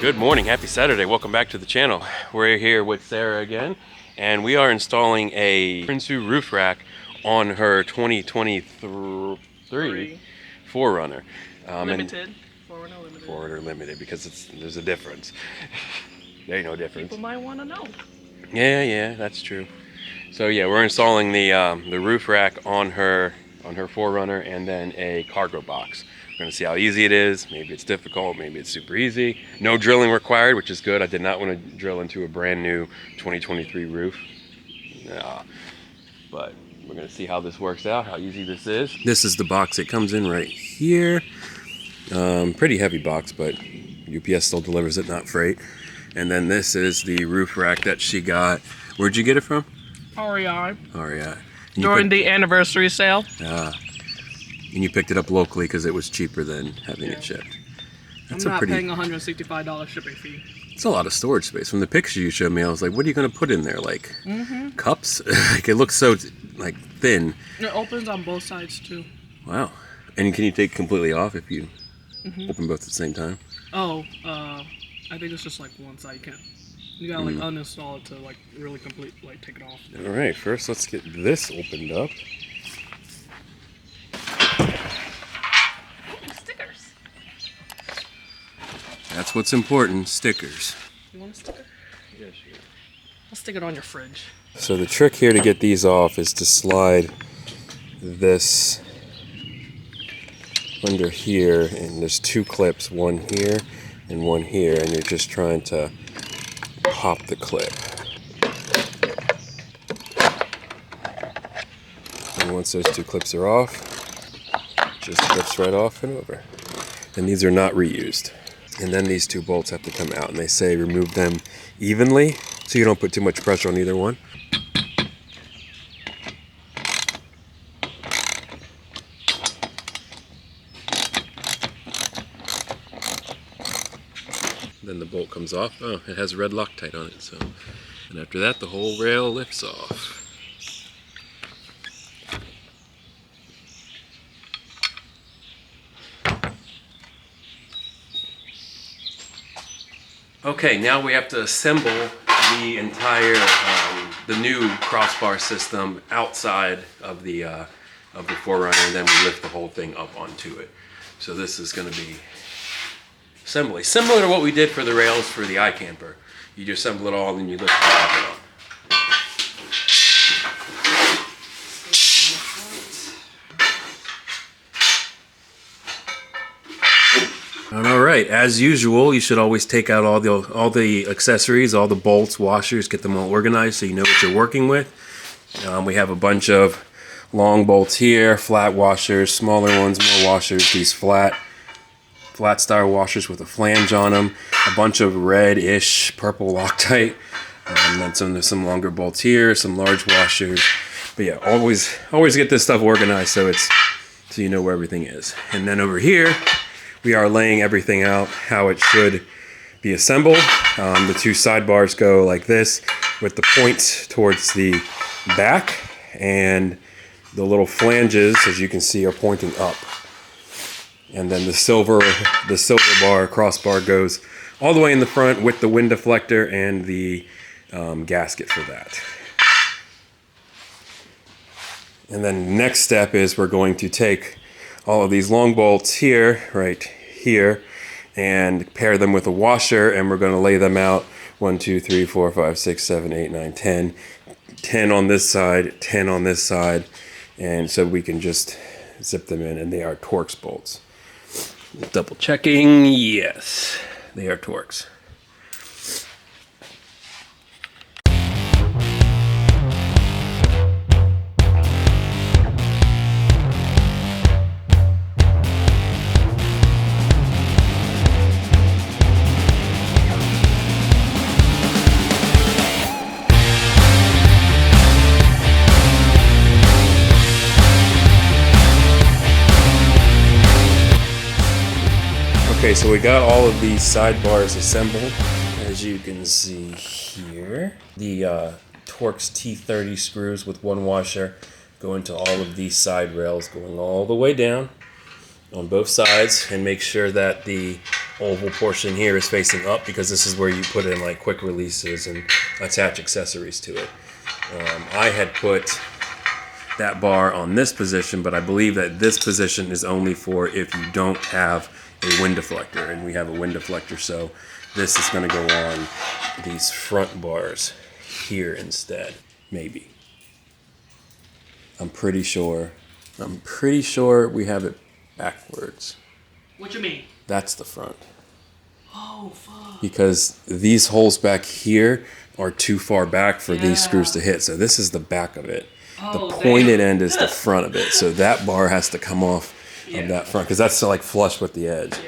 Good morning, happy Saturday. Welcome back to the channel. We're here with Sarah again, and we are installing a Prinsu Roof Rack on her 2023 4Runner. Limited. 4Runner Limited. 4Runner Limited, because there's a difference. There ain't no difference. People might want to know. Yeah, that's true. So yeah, we're installing the roof rack on her 4Runner, and then a cargo box. We're going to see how easy it is. Maybe it's difficult, maybe it's super easy. No drilling required, which is good. I did not want to drill into a brand new 2023 roof. But we're going to see how this works out, how easy this is. This is the box it comes in right here. Pretty heavy box, but UPS still delivers it, not freight. And then this is the roof rack that she got. Where'd you get it from? REI. REI. During the anniversary sale. And you picked it up locally because it was cheaper than having it shipped. I'm not paying $165 shipping fee. It's a lot of storage space. From the picture you showed me, I was like, what are you going to put in there? Like cups? Like, it looks so like thin. It opens on both sides too. Wow. And can you take it completely off if you open both at the same time? Oh, I think it's just like one side. You gotta like uninstall it to like really like take it off. All right, first let's get this opened up. Stickers. That's what's important, stickers. You want a sticker? Yeah, sure. I'll stick it on your fridge. So the trick here to get these off is to slide this under here, and there's two clips, one here and one here, and you're just trying to pop the clip. And once those two clips are off, it just clips right off and over. And these are not reused. And then these two bolts have to come out, and they say remove them evenly so you don't put too much pressure on either one. Then the bolt comes off. Oh, it has red Loctite on it. So, and after that, the whole rail lifts off. Okay, now we have to assemble the entire the new crossbar system outside of the 4Runner, and then we lift the whole thing up onto it. So this is going to be assembly, similar to what we did for the rails for the iCamper. You just assemble it all and then you lift the top it on. All right, as usual, you should always take out all the accessories, all the bolts, washers, get them all organized so you know what you're working with. We have a bunch of long bolts here, flat washers, smaller ones, more washers, these flat style washers with a flange on them, a bunch of reddish purple Loctite, and then some longer bolts here, some large washers. But yeah, always get this stuff organized so you know where everything is. And then over here, we are laying everything out how it should be assembled. The two sidebars go like this, with the points towards the back, and the little flanges, as you can see, are pointing up. And then the silver bar crossbar goes all the way in the front with the wind deflector and the gasket for that. And then next step is we're going to take all of these long bolts here, right here, and pair them with a washer, and we're going to lay them out 1, 2, 3, 4, 5, 6, 7, 8, 9, 10. 10 on this side, 10 on this side, and so we can just zip them in, and they are Torx bolts. Double checking, yes, they are Torx. Okay, so we got all of these sidebars assembled, as you can see here. The Torx T30 screws with one washer go into all of these side rails, going all the way down. on both sides, and make sure that the oval portion here is facing up, because this is where you put in like quick releases and attach accessories to it. I had put that bar on this position, but I believe that this position is only for if you don't have a wind deflector, and we have a wind deflector, so this is going to go on these front bars here instead. Maybe. I'm pretty sure we have it backwards. What you mean? That's the front. Oh, fuck. Because these holes back here are too far back for these screws to hit, so this is the back of it. The pointed end is the front of it, so that bar has to come off of that front, because that's like flush with the edge.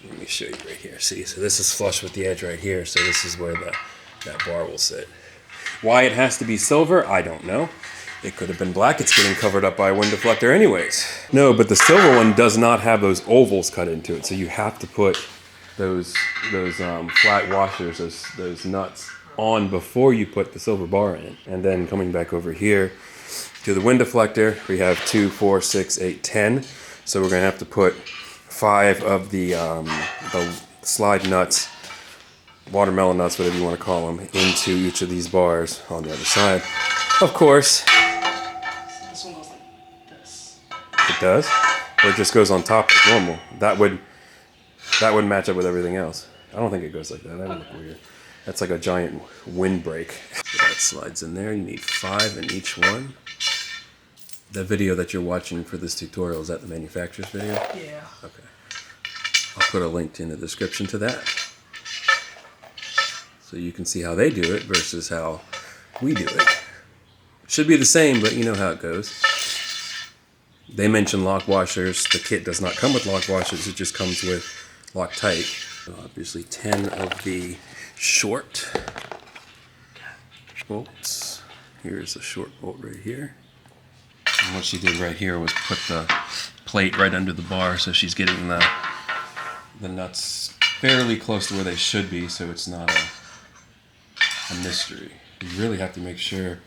Let me show you right here. See, so this is flush with the edge right here, so this is where that bar will sit. Why it has to be silver, I don't know. It could have been black. It's getting covered up by a wind deflector anyways. No, but the silver one does not have those ovals cut into it, so you have to put those flat washers, those nuts on before you put the silver bar in. And then coming back over here to the wind deflector, we have 2, 4, 6, 8, 10. So we're gonna have to put 5 of the slide nuts, watermelon nuts, whatever you want to call them, into each of these bars on the other side. Of course, This one goes like this. it does, or it just goes on top like normal. That would match up with everything else. I don't think it goes like that. That would look weird. That's like a giant windbreak. So that slides in there. You need 5 in each one. The video that you're watching for this tutorial, is that the manufacturer's video? Yeah. Okay. I'll put a link in the description to that, so you can see how they do it versus how we do it. Should be the same, but you know how it goes. They mention lock washers. The kit does not come with lock washers. It just comes with Loctite. So obviously 10 of the short bolts. Here's a short bolt right here. And what she did right here was put the plate right under the bar, so she's getting the nuts fairly close to where they should be, so it's not a mystery. You really have to make sure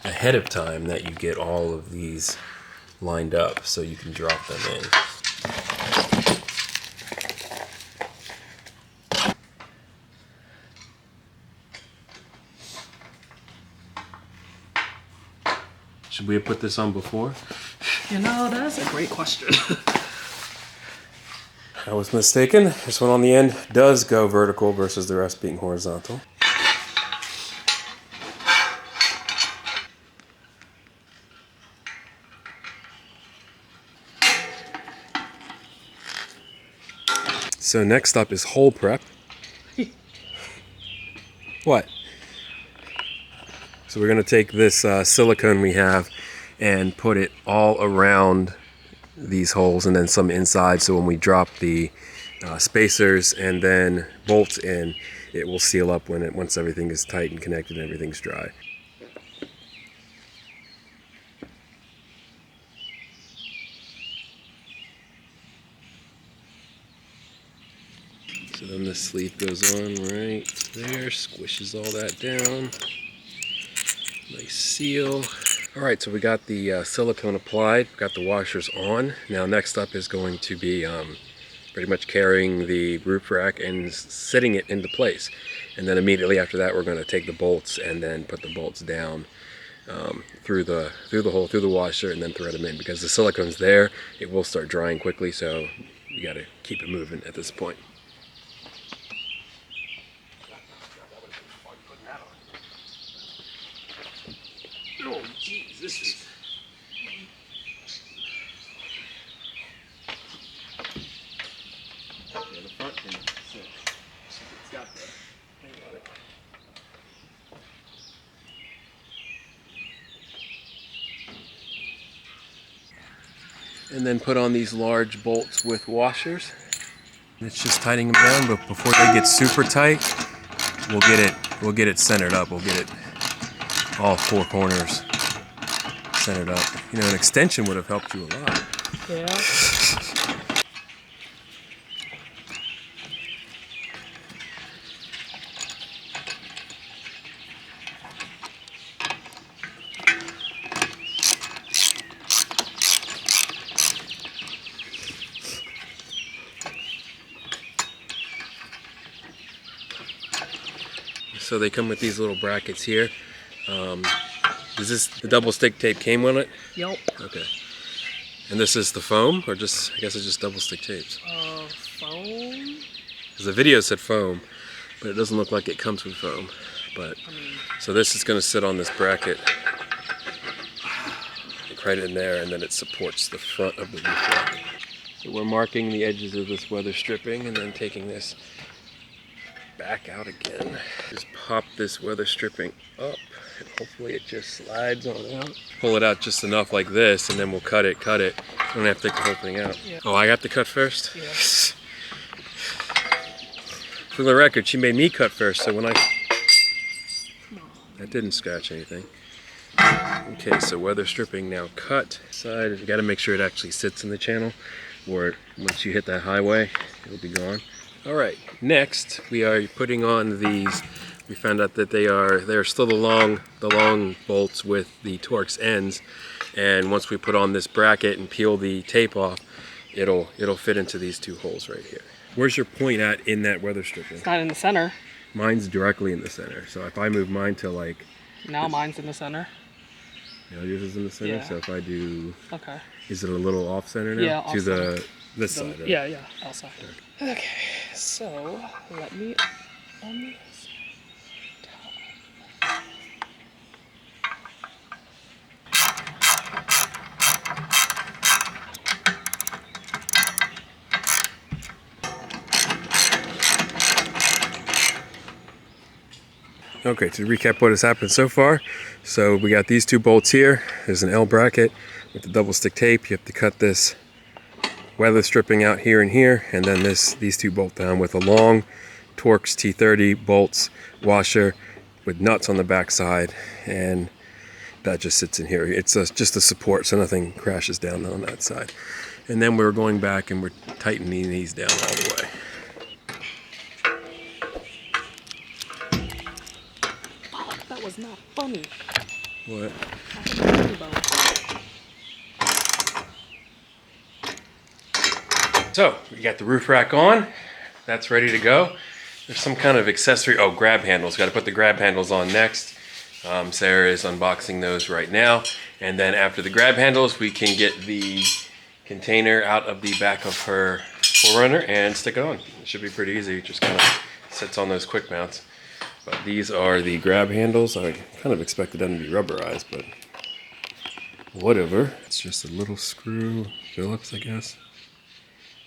ahead of time that you get all of these lined up so you can drop them in. Should we have put this on before? You know, that's a great question. I was mistaken. This one on the end does go vertical versus the rest being horizontal. So next up is hole prep. What? So we're going to take this silicone we have and put it all around these holes and then some inside, so when we drop the spacers and then bolts in, it will seal up once everything is tight and connected and everything's dry. So then the sleeve goes on right there, squishes all that down. Nice seal. Alright, so we got the silicone applied, got the washers on. Now next up is going to be pretty much carrying the roof rack and sitting it into place. And then immediately after that we're going to take the bolts and then put the bolts down through the hole, through the washer, and then thread them in. Because the silicone's there, it will start drying quickly, so you got to keep it moving at this point. Oh, jeez, this is... Yeah, the front can sit. It's got the thing on it. And then put on these large bolts with washers. It's just tightening them down, but before they get super tight, we'll get it centered up. We'll get it all 4 corners centered up. You know, an extension would have helped you a lot. Yeah. So they come with these little brackets here. Is this the double stick tape came on it? Yep. Okay. And this is the foam, or just, I guess it's just double stick tapes? Foam? Because the video said foam, but it doesn't look like it comes with foam. But so this is going to sit on this bracket right in there, and then it supports the front of the roof rack. So we're marking the edges of this weather stripping and then taking this back out again. Just pop this weather stripping up and hopefully it just slides on out. Pull it out just enough like this and then we'll cut it. I don't have to take the whole thing out. Yeah. Oh, I have to cut first? Yeah. For the record, she made me cut first, so when that didn't scratch anything. Okay, so weather stripping now cut. Side, you gotta make sure it actually sits in the channel, or once you hit that highway, it'll be gone. All right, next we are putting on these. We found out that they're still the long bolts with the Torx ends, and once we put on this bracket and peel the tape off, it'll fit into these two holes right here. Where's your point at in that weather stripping? It's not in the center. Mine's directly in the center, so if I move mine to like... Now mine's in the center. Yeah, yours is in the center, yeah. So if I do... Okay. Is it a little off center now? Yeah, to this side, right? Yeah, outside. Okay, so let me Okay, to recap what has happened so far. So we got these two bolts here. There's an L bracket with the double stick tape. You have to cut this weather stripping out here and here, and then these two bolt down with a long Torx T30 bolts washer with nuts on the back side, and that just sits in here. It's just a support so nothing crashes down on that side. And then we're going back and we're tightening these down all the way. That was not funny. What? So, we got the roof rack on. That's ready to go. There's some kind of accessory. Oh, grab handles. Got to put the grab handles on next. Sarah is unboxing those right now. And then after the grab handles, we can get the container out of the back of her 4Runner and stick it on. It should be pretty easy. It just kind of sits on those quick mounts. But these are the grab handles. I kind of expected them to be rubberized, but whatever. It's just a little screw Phillips, I guess.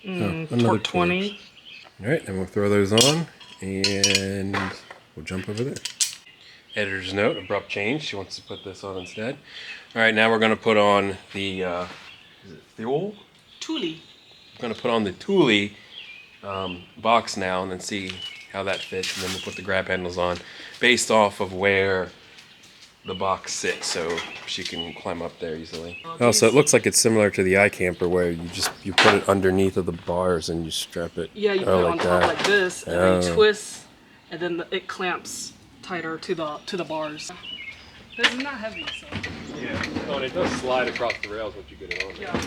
Another 20. All right, then we'll throw those on and we'll jump over there. Editor's note, abrupt change. She wants to put this on instead. All right, now we're going to put on the, is it Thule? Thule. We're going to put on the Thule box now and then see how that fits, and then we'll put the grab handles on based off of where the box sits, so she can climb up there easily. Oh, so it looks like it's similar to the iCamper where you put it underneath of the bars and you strap it. Yeah, you put it on top like this, and then you twist, and then it clamps tighter to the bars. This is not heavy, so. Yeah, oh, and it does slide across the rails once you get it on. Yeah.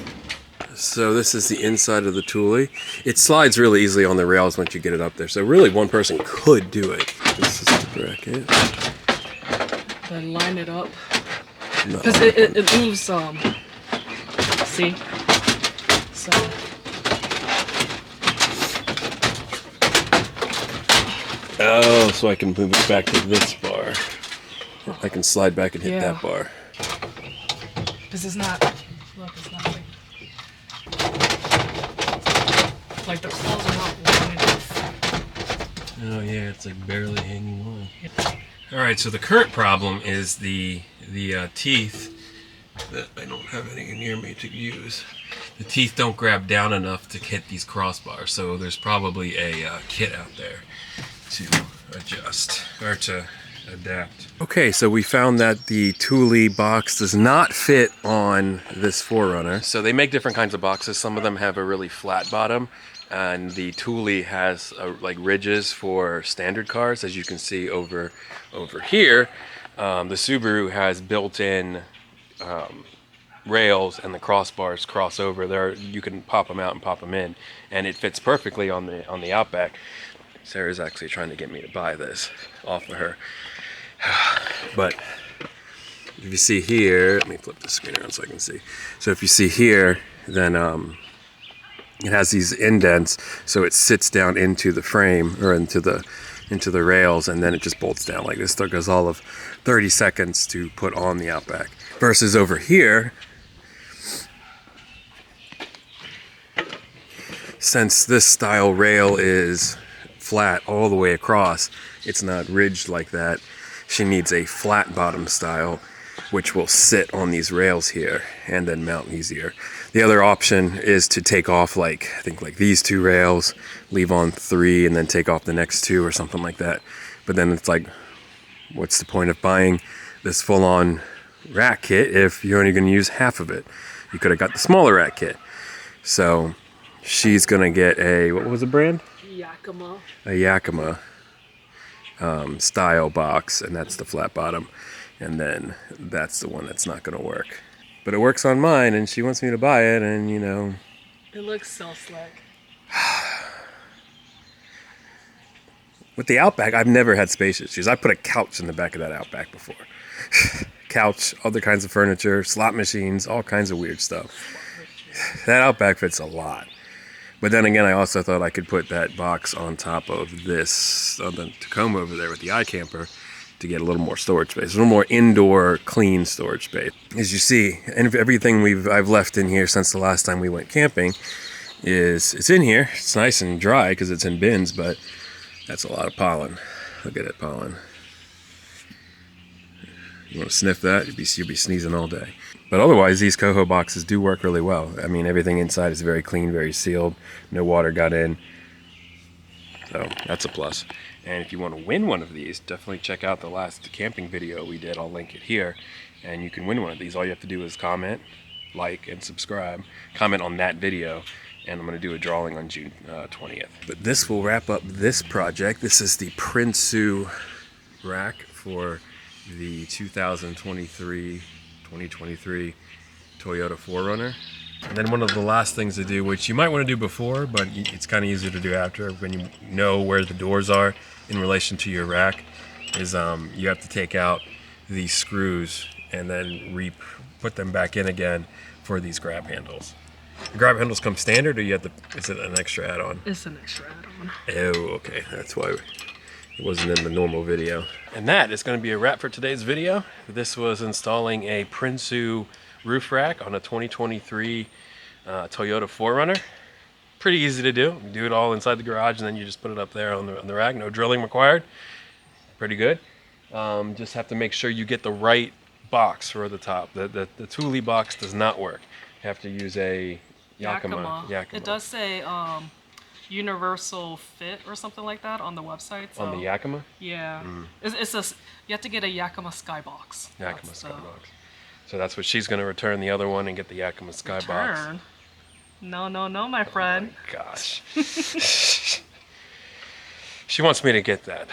So this is the inside of the Thule. It slides really easily on the rails once you get it up there. So really one person could do it. This is the bracket. Then line it up. Because it moves some. See? So. Oh, so I can move it back to this bar. I can slide back and hit that bar. This is not, look, it's not like the claws are not long enough. Oh yeah, it's like barely hanging on. All right, so the current problem is the teeth that I don't have any near me to use. The teeth don't grab down enough to hit these crossbars, so there's probably a kit out there to adjust or to adapt. Okay, so we found that the Thule box does not fit on this 4Runner. So they make different kinds of boxes. Some of them have a really flat bottom, and the Thule has like ridges for standard cars, as you can see over here. The Subaru has built-in rails, and the crossbars cross over. There, you can pop them out and pop them in, and it fits perfectly on the Outback. Sarah's actually trying to get me to buy this off of her. But if you see here, let me flip the screen around so I can see. So if you see here, then it has these indents, so it sits down into the frame or into the rails, and then it just bolts down like this. It goes all of 30 seconds to put on the Outback. Versus over here, since this style rail is flat all the way across, it's not ridged like that. She needs a flat bottom style, which will sit on these rails here and then mount easier. The other option is to take off I think these 2 rails, leave on 3, and then take off the next 2 or something like that. But then it's like, what's the point of buying this full-on rack kit if you're only going to use half of it? You could have got the smaller rack kit. So she's going to get a, what was the brand? Yakima. A Yakima style box, and that's the flat bottom. And then that's the one that's not going to work. But it works on mine, and she wants me to buy it, and you know. It looks so slick. With the Outback, I've never had space issues. I put a couch in the back of that Outback before. Couch, other kinds of furniture, slot machines, all kinds of weird stuff. That Outback fits a lot. But then again, I also thought I could put that box on top of this, on the Tacoma over there with the iCamper, to get a little more storage space, a little more indoor clean storage space. As you see, and everything I've left in here since the last time we went camping it's in here. It's nice and dry because it's in bins, but that's a lot of pollen. Look at it, pollen. You want to sniff that? You'll be sneezing all day. But otherwise, these coho boxes do work really well. I mean, everything inside is very clean, very sealed. No water got in. So that's a plus. And if you want to win one of these, definitely check out the last camping video we did. I'll link it here. And you can win one of these. All you have to do is comment, like, and subscribe. Comment on that video. And I'm going to do a drawing on June 20th. But this will wrap up this project. This is the Prinsu rack for the 2023 Toyota 4Runner. And then one of the last things to do, which you might want to do before, but it's kind of easier to do after when you know where the doors are in relation to your rack, is you have to take out these screws and then put them back in again for these grab handles. The grab handles come standard, or you have to, is it an extra add-on? It's an extra add-on. Oh, okay. That's why it wasn't in the normal video. And that is going to be a wrap for today's video. This was installing a Prinsu roof rack on a 2023 Toyota 4Runner. Pretty easy to do. You do it all inside the garage, and then you just put it up there on the rack. No drilling required. Pretty good. Just have to make sure you get the right box for the top. The Thule box does not work. You have to use a Yakima. It does say universal fit or something like that on the website. So. On the Yakima? Yeah. You have to get a Yakima Skybox. Yakima Skybox. So that's what she's going to return the other one and get the Yakima Skybox. No, my friend. Oh my gosh. She wants me to get that.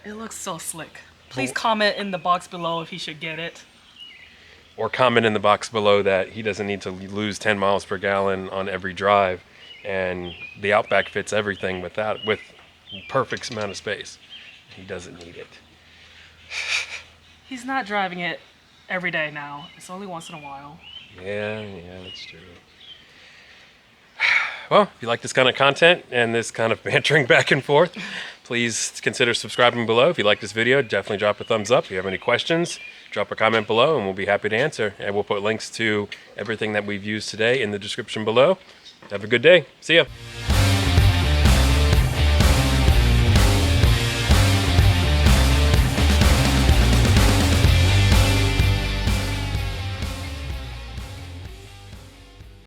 It looks so slick. Please comment in the box below if he should get it. Or comment in the box below that he doesn't need to lose 10 miles per gallon on every drive, and the Outback fits everything with perfect amount of space. He doesn't need it. He's not driving it every day now. It's only once in a while. Yeah, that's true. Well, if you like this kind of content and this kind of bantering back and forth, please consider subscribing below. If you like this video, definitely drop a thumbs up. If you have any questions, drop a comment below and we'll be happy to answer. And we'll put links to everything that we've used today in the description below. Have a good day. See ya.